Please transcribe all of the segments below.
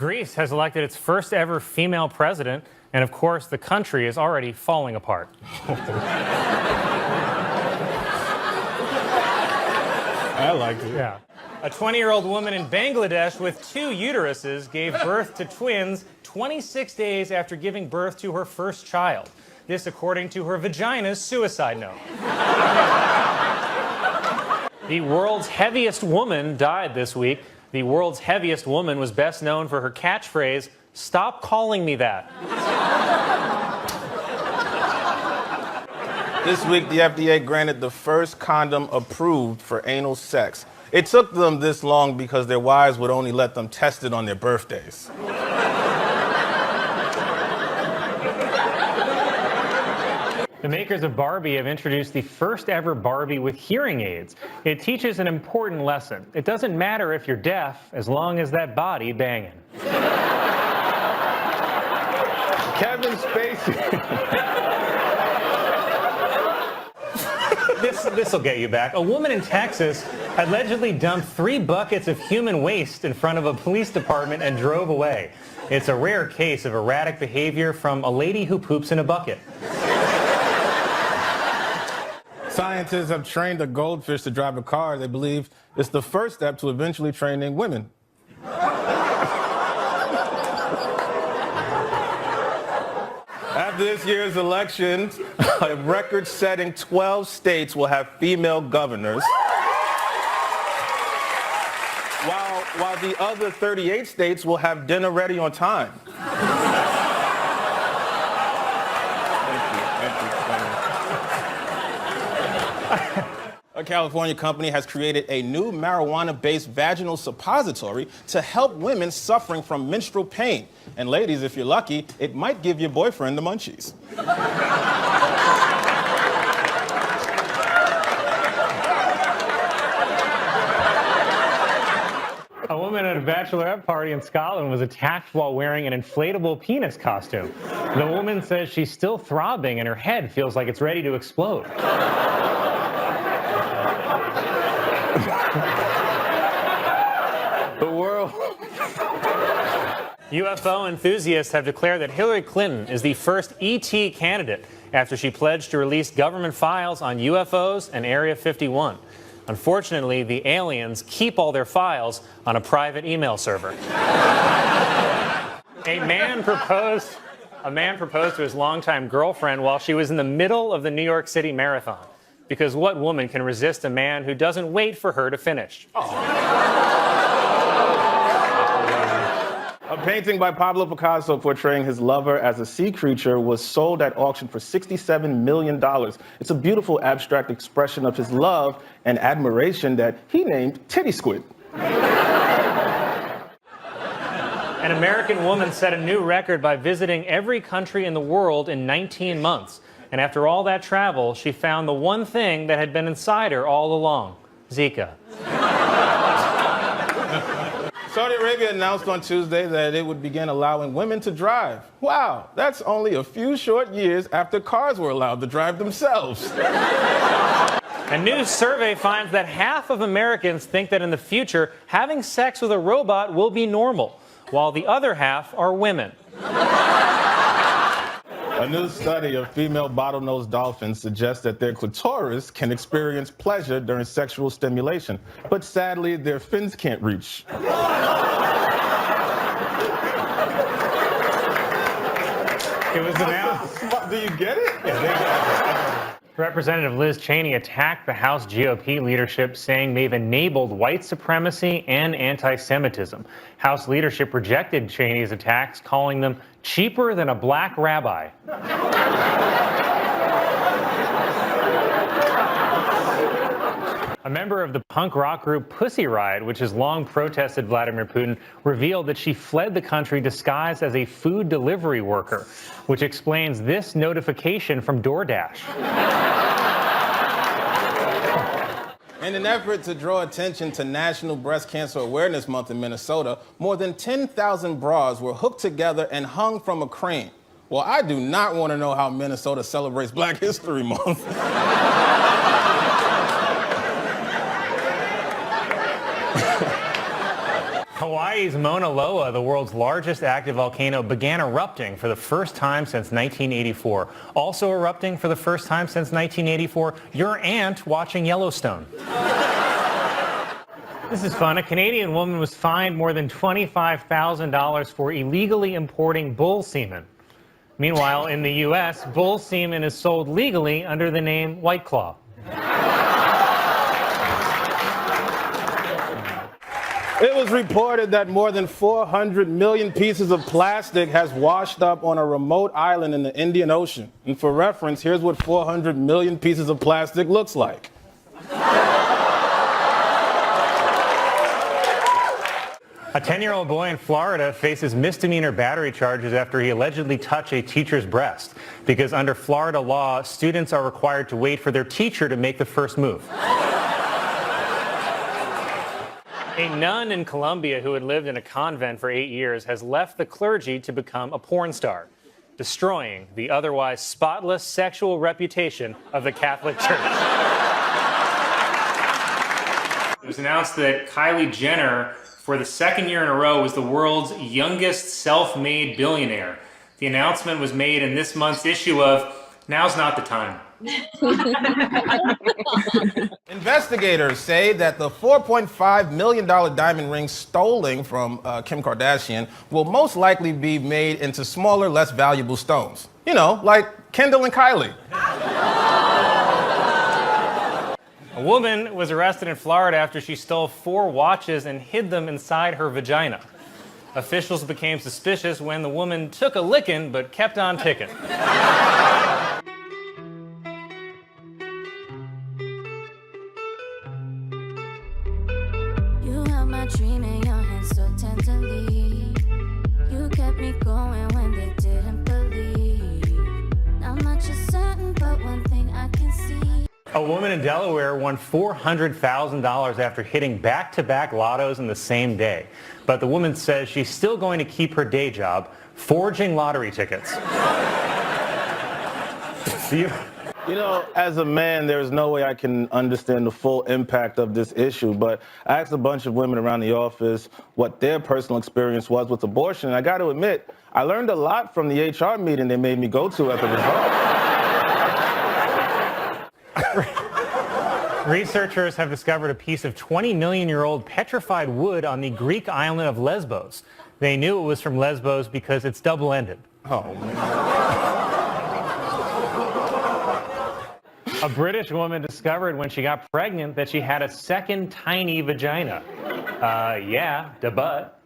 Greece has elected its first ever female president, and of course, the country is already falling apart. I liked it. Yeah. A 20-year-old woman in Bangladesh with 2 uteruses gave birth to twins 26 days after giving birth to her first child. This according to her vagina's suicide note. The world's heaviest woman died this week. The world's heaviest woman was best known for her catchphrase, "Stop calling me that." This week, the FDA granted the first condom approved for anal sex. It took them this long because their wives would only let them test it on their birthdays. The makers of Barbie have introduced the first ever Barbie with hearing aids. It teaches an important lesson. It doesn't matter if you're deaf, as long as that body banging. Kevin Spacey. This will get you back. A woman in Texas allegedly dumped 3 buckets of human waste in front of a police department and drove away. It's a rare case of erratic behavior from a lady who poops in a bucket. Scientists have trained a goldfish to drive a car. They believe it's the first step to eventually training women. After this year's elections, a record-setting 12 states will have female governors, while the other 38 states will have dinner ready on time. A California company has created a new marijuana-based vaginal suppository to help women suffering from menstrual pain. And ladies, if you're lucky, it might give your boyfriend the munchies. A woman at a bachelorette party in Scotland was attacked while wearing an inflatable penis costume. The woman says she's still throbbing and her head feels like it's ready to explode. The world. UFO enthusiasts have declared that Hillary Clinton is the first ET candidate after she pledged to release government files on UFOs and Area 51. Unfortunately, the aliens keep all their files on a private email server. A man proposed to his longtime girlfriend while she was in the middle of the New York City Marathon. Because what woman can resist a man who doesn't wait for her to finish? A painting by Pablo Picasso portraying his lover as a sea creature was sold at auction for $67 million. It's a beautiful abstract expression of his love and admiration that he named Titty Squid. An American woman set a new record by visiting every country in the world in 19 months. And after all that travel, she found the one thing that had been inside her all along: Zika. Saudi Arabia announced on Tuesday that it would begin allowing women to drive. Wow, that's only a few short years after cars were allowed to drive themselves. A new survey finds that half of Americans think that in the future, having sex with a robot will be normal, while the other half are women. A new study of female bottlenose dolphins suggests that their clitoris can experience pleasure during sexual stimulation, but sadly, their fins can't reach. It was announced. Do you get it? Yeah, Representative Liz Cheney attacked the House GOP leadership, saying they've enabled white supremacy and anti-Semitism. House leadership rejected Cheney's attacks, calling them cheaper than a black rabbi. A member of the punk rock group Pussy Riot, which has long protested Vladimir Putin, revealed that she fled the country disguised as a food delivery worker, which explains this notification from DoorDash. In an effort to draw attention to National Breast Cancer Awareness Month in Minnesota, more than 10,000 bras were hooked together and hung from a crane. Well, I do not want to know how Minnesota celebrates Black History Month. Hawaii Hawaii's Mauna Loa, the world's largest active volcano, began erupting for the first time since 1984. Also erupting for the first time since 1984, your aunt watching Yellowstone. This is fun. A Canadian woman was fined more than $25,000 for illegally importing bull semen. Meanwhile, in the U.S., bull semen is sold legally under the name White Claw. It was reported that more than 400 million pieces of plastic has washed up on a remote island in the Indian Ocean. And for reference, here's what 400 million pieces of plastic looks like. A 10-year-old boy in Florida faces misdemeanor battery charges after he allegedly touched a teacher's breast. Because under Florida law, students are required to wait for their teacher to make the first move. A nun in Colombia who had lived in a convent for 8 years has left the clergy to become a porn star, destroying the otherwise spotless sexual reputation of the Catholic Church. It was announced that Kylie Jenner, for the second year in a row, was the world's youngest self-made billionaire. The announcement was made in this month's issue of Now's Not the Time. Investigators say that the $4.5 million diamond ring stolen from Kim Kardashian will most likely be made into smaller, less valuable stones. You know, like Kendall and Kylie. A woman was arrested in Florida after she stole 4 watches and hid them inside her vagina. Officials became suspicious when the woman took a licking but kept on ticking. Dream in your hands so tenderly. You kept me going when they didn't believe. Not much is certain, but one thing I can see. A woman in Delaware won $400,000 after hitting back-to-back lottos in the same day. But the woman says she's still going to keep her day job, forging lottery tickets. You know, as a man, there's no way I can understand the full impact of this issue, but I asked a bunch of women around the office what their personal experience was with abortion, and I got to admit, I learned a lot from the HR meeting they made me go to at the result. Researchers have discovered a piece of 20-million-year-old petrified wood on the Greek island of Lesbos. They knew it was from Lesbos because it's double-ended. Oh, man. A British woman discovered when she got pregnant that she had a second tiny vagina. Yeah, da butt.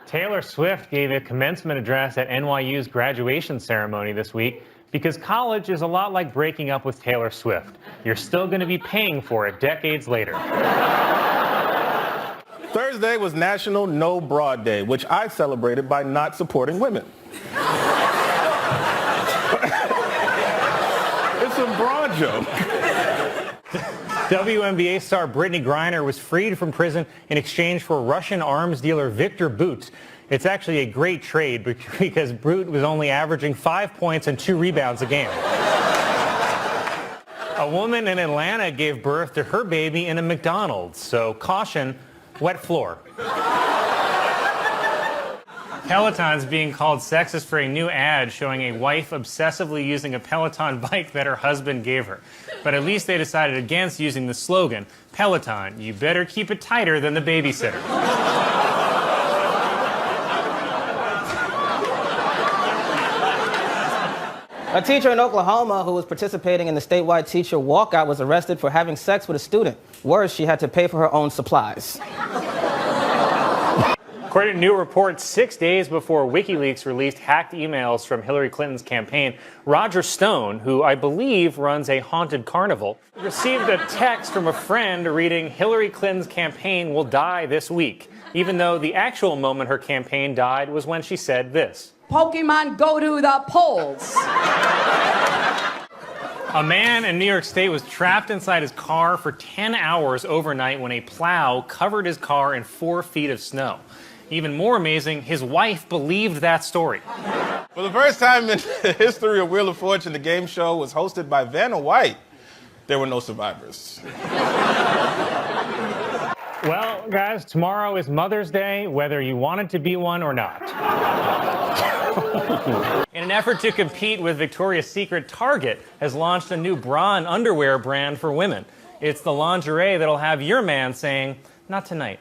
Taylor Swift gave a commencement address at NYU's graduation ceremony this week because college is a lot like breaking up with Taylor Swift. You're still going to be paying for it decades later. Thursday was National No Bra Day, which I celebrated by not supporting women. It's a bra joke. WNBA star Brittany Griner was freed from prison in exchange for Russian arms dealer Victor Bout. It's actually a great trade because Bout was only averaging 5 points and 2 rebounds a game. A woman in Atlanta gave birth to her baby in a McDonald's, so caution, wet floor. Peloton's being called sexist for a new ad showing a wife obsessively using a Peloton bike that her husband gave her. But at least they decided against using the slogan, Peloton, you better keep it tighter than the babysitter. A teacher in Oklahoma who was participating in the statewide teacher walkout was arrested for having sex with a student. Worse, she had to pay for her own supplies. According to new reports, 6 days before WikiLeaks released hacked emails from Hillary Clinton's campaign, Roger Stone, who I believe runs a haunted carnival, received a text from a friend reading, Hillary Clinton's campaign will die this week, even though the actual moment her campaign died was when she said this. Pokemon, go to the polls. A man in New York State was trapped inside his car for 10 hours overnight when a plow covered his car in 4 feet of snow. Even more amazing, his wife believed that story. For the first time in the history of Wheel of Fortune, the game show was hosted by Vanna White. There were no survivors. Well, guys, tomorrow is Mother's Day, whether you wanted to be one or not. In an effort to compete with Victoria's Secret, Target has launched a new bra and underwear brand for women. It's the lingerie that'll have your man saying, "Not tonight."